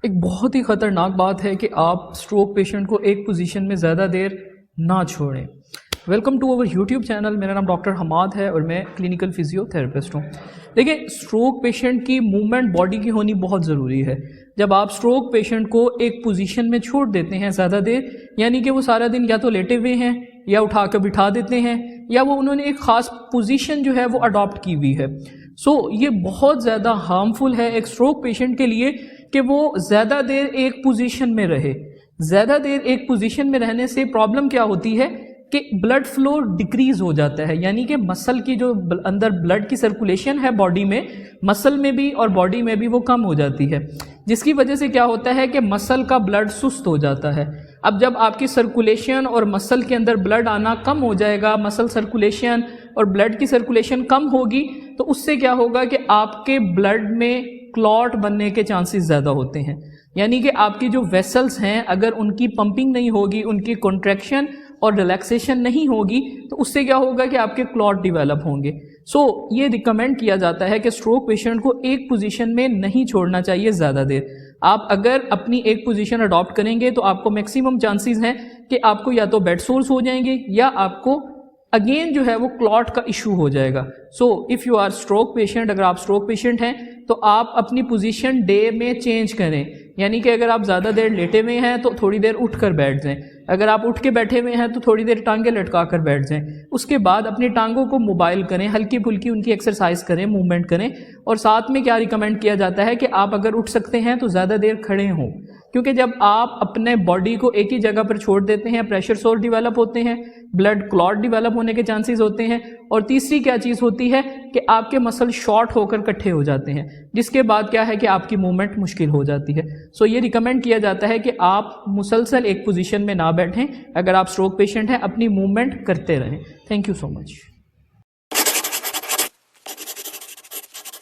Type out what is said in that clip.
एक बहुत ही ख़तरनाक बात है कि आप स्ट्रोक पेशेंट को एक पोजीशन में ज़्यादा देर ना छोड़ें। Welcome to our YouTube channel. मेरा नाम डॉक्टर हमाद है और मैं क्लिनिकल फिजियोथेरेपिस्ट हूँ। देखिए, स्ट्रोक पेशेंट की मूवमेंट बॉडी की होनी बहुत ज़रूरी है। जब आप स्ट्रोक पेशेंट को एक पोजीशन में छोड़ देते हैं ज़्यादा देर, यानी कि वो सारा दिन या तो लेटे हुए हैं या उठा कर बिठा देते हैं या वो उन्होंने एक ख़ास पोजीशन जो है वो अडॉप्ट की हुई है, ये बहुत ज़्यादा हार्मफुल है एक स्ट्रोक पेशेंट के लिए कि वो ज़्यादा देर एक पोजीशन में रहे। ज़्यादा देर एक पोजीशन में रहने से प्रॉब्लम क्या होती है कि ब्लड फ्लो डिक्रीज हो जाता है, यानी कि मसल की जो अंदर ब्लड की सर्कुलेशन है बॉडी में, मसल में भी और बॉडी में भी वो कम हो जाती है, जिसकी वजह से क्या होता है कि मसल का ब्लड सुस्त हो जाता है। अब जब आपकी सर्कुलेशन और मसल के अंदर ब्लड आना कम हो जाएगा, मसल सर्कुलेशन और ब्लड की सर्कुलेशन कम होगी, तो उससे क्या होगा कि आपके ब्लड में क्लॉट बनने के चांसेस ज़्यादा होते हैं। यानी कि आपकी जो वेसल्स हैं, अगर उनकी पंपिंग नहीं होगी, उनकी कॉन्ट्रैक्शन और रिलैक्सेशन नहीं होगी, तो उससे क्या होगा कि आपके क्लॉट डिवेलप होंगे। ये रिकमेंड किया जाता है कि स्ट्रोक पेशेंट को एक पोजीशन में नहीं छोड़ना चाहिए ज़्यादा देर। आप अगर अपनी एक पोजीशन अडॉप्ट करेंगे तो आपको मैक्सिमम चांसेस हैं कि आपको या तो बेड सोर्स हो जाएंगे या आपको अगेन जो है वो क्लॉट का इशू हो जाएगा। If you are stroke patient, अगर आप स्ट्रोक पेशेंट हैं तो आप अपनी पोजीशन डे में चेंज करें। यानी कि अगर आप ज़्यादा देर लेटे हुए हैं तो थोड़ी देर उठ कर बैठ जाएं, अगर आप उठ के बैठे हुए हैं तो थोड़ी देर टांगे लटका कर बैठ जाएं। उसके बाद अपनी टांगों को मोबाइल करें, हल्की फुल्की उनकी एक्सरसाइज करें, मूवमेंट करें। और साथ में क्या रिकमेंड किया जाता है कि आप अगर उठ सकते हैं तो ज़्यादा देर खड़े हों, क्योंकि जब आप अपने बॉडी को एक ही जगह पर छोड़ देते हैं, प्रेशर सोर्स डिवेलप होते हैं, ब्लड क्लॉट डिवेलप होने के चांसेस होते हैं। और तीसरी क्या चीज़ होती है कि आपके मसल शॉर्ट होकर इकट्ठे हो जाते हैं, जिसके बाद क्या है कि आपकी मूवमेंट मुश्किल हो जाती है। ये रिकमेंड किया जाता है कि आप मुसलसल एक पोजीशन में ना बैठें। अगर आप स्ट्रोक पेशेंट हैं, अपनी मूवमेंट करते रहें। Thank you so much.